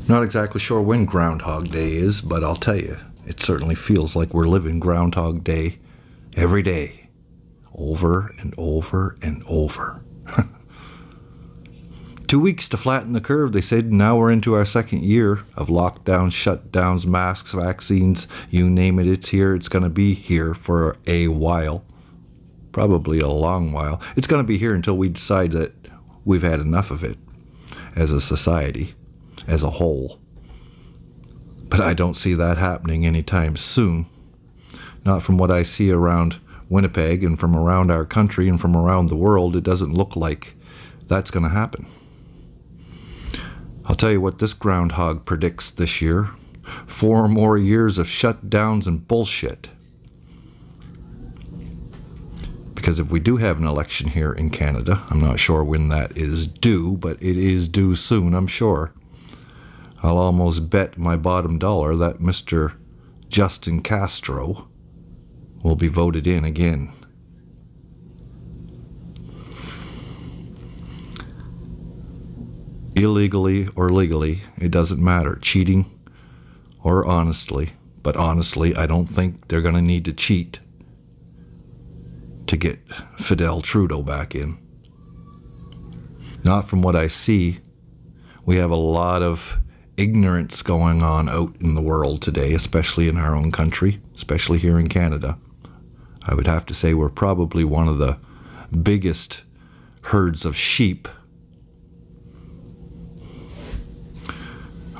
Not exactly sure when Groundhog Day is, but I'll tell you, it certainly feels like we're living Groundhog Day every day, over and over and over. 2 weeks to flatten the curve, they said. Now we're into our second year of lockdowns, shutdowns, masks, vaccines, you name it, it's here. It's going to be here for a while, probably a long while. It's going to be here until we decide that we've had enough of it as a society, as a whole. But I don't see that happening anytime soon. Not from what I see around Winnipeg and from around our country and from around the world. It doesn't look like that's going to happen. I'll tell you what this groundhog predicts this year. 4 more years of shutdowns and bullshit. Because if we do have an election here in Canada, I'm not sure when that is due, but it is due soon, I'm sure. I'll almost bet my bottom dollar that Mr. Justin Castro will be voted in again. Illegally or legally, it doesn't matter. Cheating or honestly. But honestly, I don't think they're going to need to cheat to get Fidel Trudeau back in. Not from what I see. We have a lot of ignorance going on out in the world today, especially in our own country, especially here in Canada. I would have to say we're probably one of the biggest herds of sheep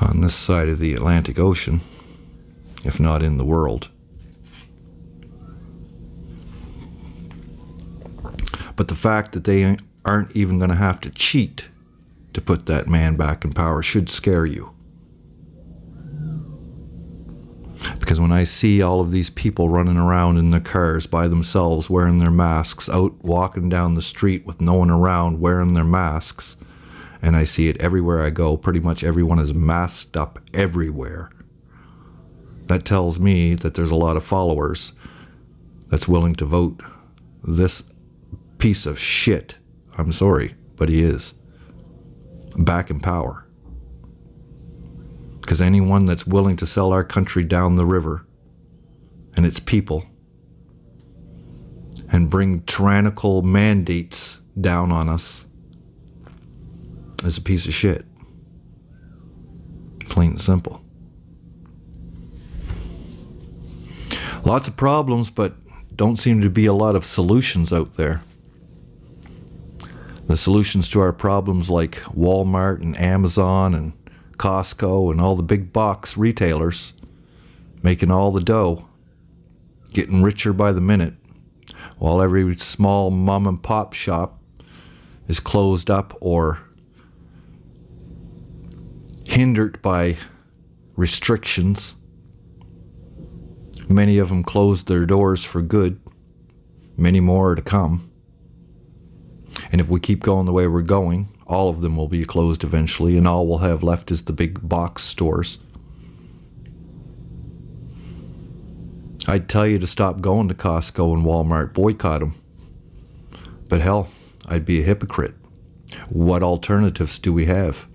on this side of the Atlantic Ocean, if not in the world. But the fact that they aren't even going to have to cheat to put that man back in power should scare you. Because when I see all of these people running around in their cars by themselves, wearing their masks, out walking down the street with no one around wearing their masks, and I see it everywhere I go, pretty much everyone is masked up everywhere. That tells me that there's a lot of followers that's willing to vote this piece of shit, I'm sorry, but he is, back in power. Because anyone that's willing to sell our country down the river and its people and bring tyrannical mandates down on us is a piece of shit. Plain and simple. Lots of problems, but don't seem to be a lot of solutions out there. The solutions to our problems like Walmart and Amazon and Costco and all the big box retailers making all the dough, getting richer by the minute, while every small mom and pop shop is closed up or hindered by restrictions. Many of them closed their doors for good. Many more are to come. And if we keep going the way we're going, all of them will be closed eventually, and all we'll have left is the big box stores. I'd tell you to stop going to Costco and Walmart, boycott them. But hell, I'd be a hypocrite. What alternatives do we have?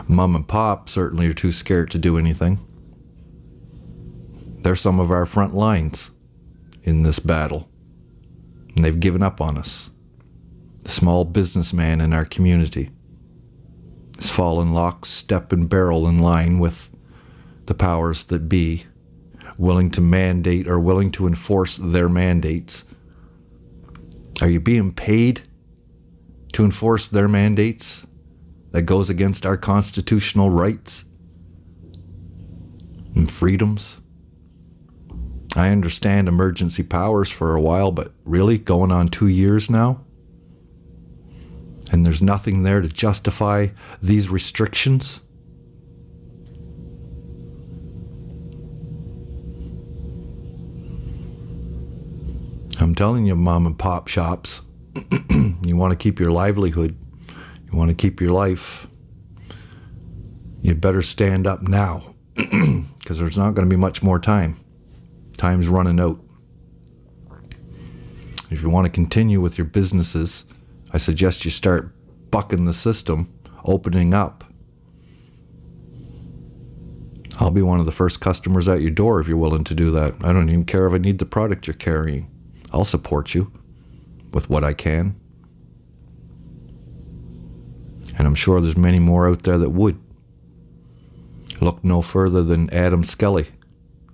Mom and Pop certainly are too scared to do anything. They're some of our front lines in this battle, and they've given up on us. The small businessman in our community has fallen lock, step, and barrel in line with the powers that be, willing to mandate or willing to enforce their mandates. Are you being paid to enforce their mandates that goes against our constitutional rights and freedoms? I understand emergency powers for a while, but really, going on 2 years now? And there's nothing there to justify these restrictions? I'm telling you, mom and pop shops, you want to keep your livelihood, you want to keep your life, you better stand up now, because there's not going to be much more time. Time's running out. If you want to continue with your businesses, I suggest you start bucking the system, opening up. I'll be one of the first customers at your door if you're willing to do that. I don't even care if I need the product you're carrying. I'll support you with what I can. And I'm sure there's many more out there that would. Look no further than Adam Skelly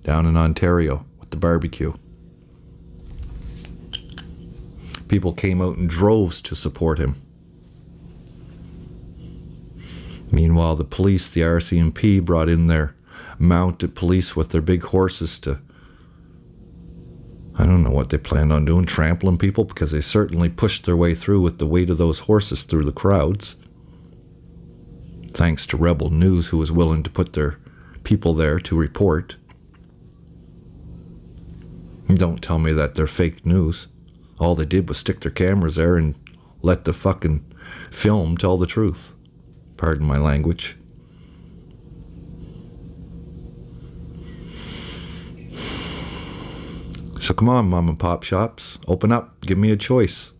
down in Ontario with the barbecue. People came out in droves to support him. Meanwhile, the police, the RCMP, brought in their mounted police with their big horses to, I don't know what they planned on doing, trampling people, because they certainly pushed their way through with the weight of those horses through the crowds. Thanks to Rebel News, who was willing to put their people there to report. And don't tell me that they're fake news. All they did was stick their cameras there and let the fucking film tell the truth. Pardon my language. So come on, mom and pop shops. Open up. Give me a choice.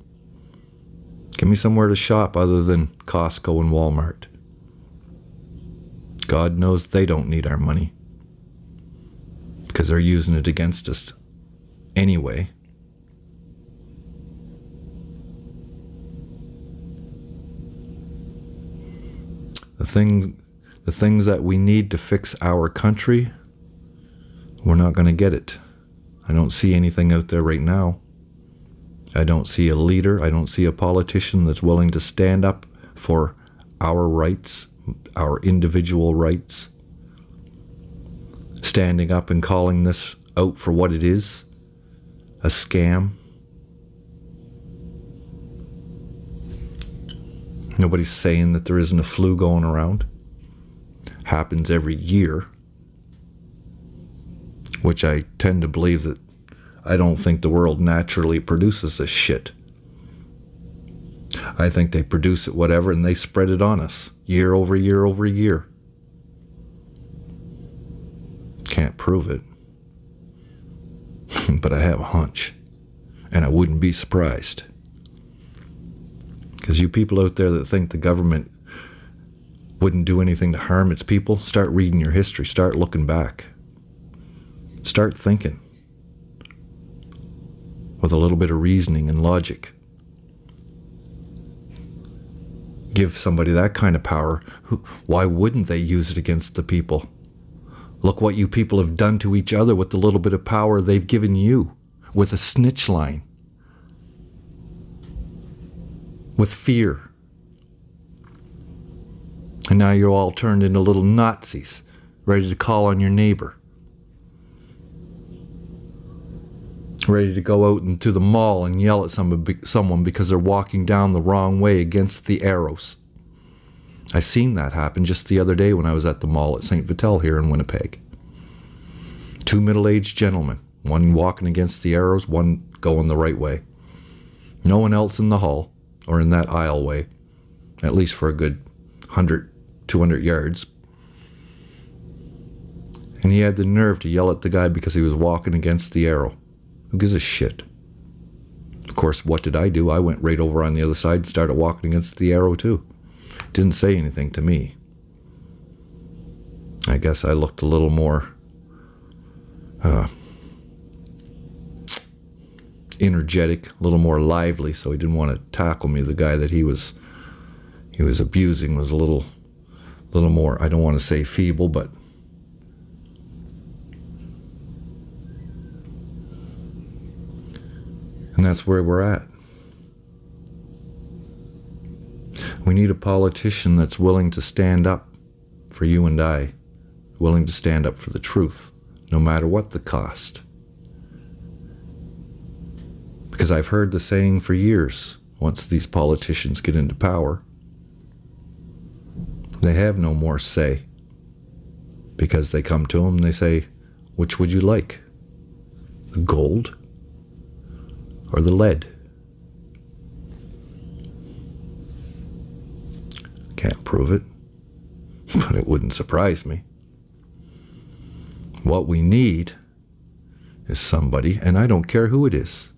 Give me somewhere to shop other than Costco and Walmart. God knows they don't need our money, because they're using it against us anyway. The things that we need to fix our country, we're not going to get it. I don't see anything out there right now. I don't see a leader. I don't see a politician that's willing to stand up for our rights, our individual rights. Standing up and calling this out for what it is, a scam. Nobody's saying that there isn't a flu going around. Happens every year. Which I tend to believe that I don't think the world naturally produces this shit. I think they produce it whatever and they spread it on us year over year over year. Can't prove it. But I have a hunch. And I wouldn't be surprised. Because you people out there that think the government wouldn't do anything to harm its people, start reading your history. Start looking back. Start thinking. With a little bit of reasoning and logic. Give somebody that kind of power. Why wouldn't they use it against the people? Look what you people have done to each other with the little bit of power they've given you. With a snitch line. With fear. And now you're all turned into little Nazis, ready to call on your neighbor. Ready to go out into the mall and yell at someone because they're walking down the wrong way against the arrows. I seen that happen just the other day when I was at the mall at St. Vital here in Winnipeg. Two middle-aged gentlemen, one walking against the arrows, one going the right way. No one else in the hall or in that aisleway, at least for a good 100, 200 yards. And he had the nerve to yell at the guy because he was walking against the arrow. Who gives a shit? Of course, what did I do? I went right over on the other side and started walking against the arrow too. Didn't say anything to me. I guess I looked a little more energetic, a little more lively, so he didn't want to tackle me. The guy that he was abusing was a little more, I don't want to say feeble, but and that's where we're at. We need a politician that's willing to stand up for you and I, willing to stand up for the truth, no matter what the cost. Because I've heard the saying for years, once these politicians get into power, they have no more say. Because they come to them and they say, which would you like? The gold or the lead? Can't prove it, but it wouldn't surprise me. What we need is somebody, and I don't care who it is.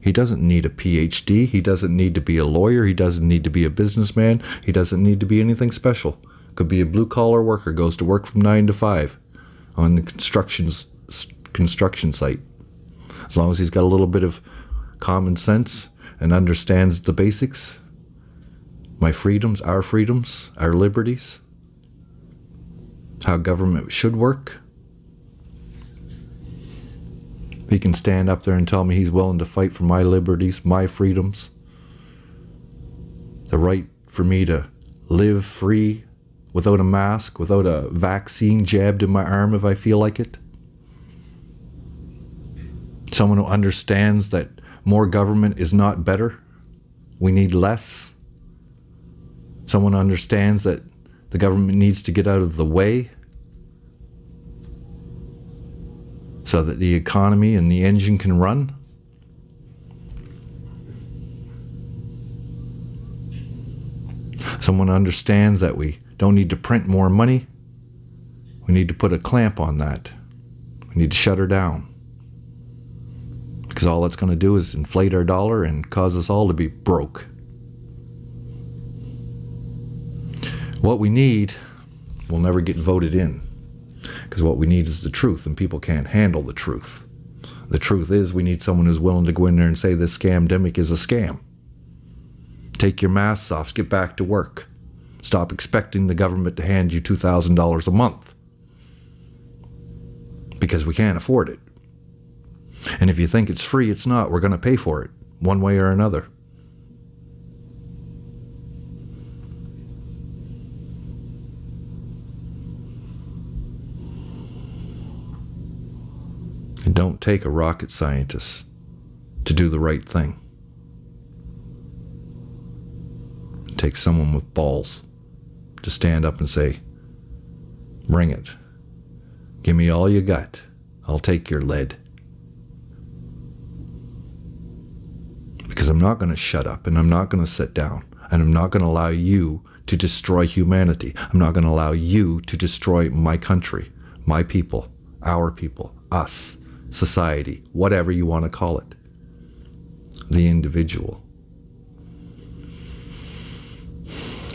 He doesn't need a PhD. He doesn't need to be a lawyer. He doesn't need to be a businessman. He doesn't need to be anything special. Could be a blue-collar worker, goes to work from 9 to 5. on the construction site. As long as he's got a little bit of common sense and understands the basics, my freedoms, our liberties, how government should work, he can stand up there and tell me he's willing to fight for my liberties, my freedoms, the right for me to live free without a mask, without a vaccine jabbed in my arm if I feel like it. Someone who understands that more government is not better. We need less. Someone who understands that the government needs to get out of the way so that the economy and the engine can run. Someone understands that we don't need to print more money. We need to put a clamp on that. We need to shut her down. Because all that's going to do is inflate our dollar and cause us all to be broke. What we need will never get voted in. Because what we need is the truth, and people can't handle the truth. The truth is we need someone who's willing to go in there and say this scamdemic is a scam. Take your masks off, get back to work. Stop expecting the government to hand you $2,000 a month. Because we can't afford it. And if you think it's free, it's not. We're going to pay for it, one way or another. It don't take a rocket scientist to do the right thing. It takes someone with balls to stand up and say, bring it. Give me all you got. I'll take your lead. Because I'm not going to shut up, and I'm not going to sit down, and I'm not going to allow you to destroy humanity. I'm not going to allow you to destroy my country, my people, our people, us, society, whatever you want to call it. The individual.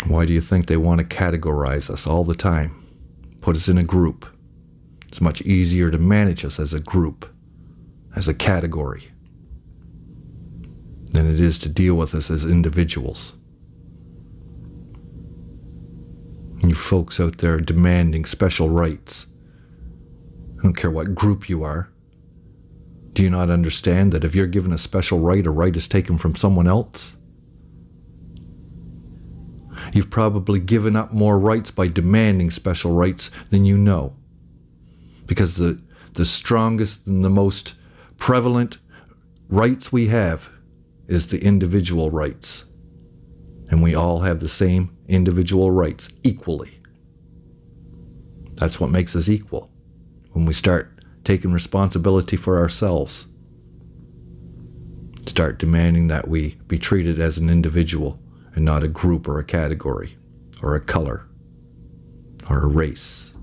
Why do you think they want to categorize us all the time? Put us in a group. It's much easier to manage us as a group, as a category, than it is to deal with us as individuals. You folks out there demanding special rights. I don't care what group you are. Do you not understand that if you're given a special right, a right is taken from someone else? You've probably given up more rights by demanding special rights than you know. Because the strongest and the most prevalent rights we have is the individual rights. And we all have the same individual rights equally. That's what makes us equal. When we start taking responsibility for ourselves, start demanding that we be treated as an individual and not a group or a category or a color or a race.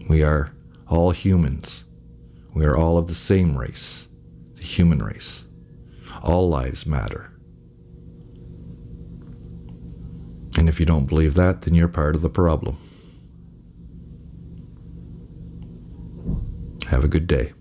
We are all humans. We are all of the same race, the human race. All lives matter. And if you don't believe that, then you're part of the problem. Have a good day.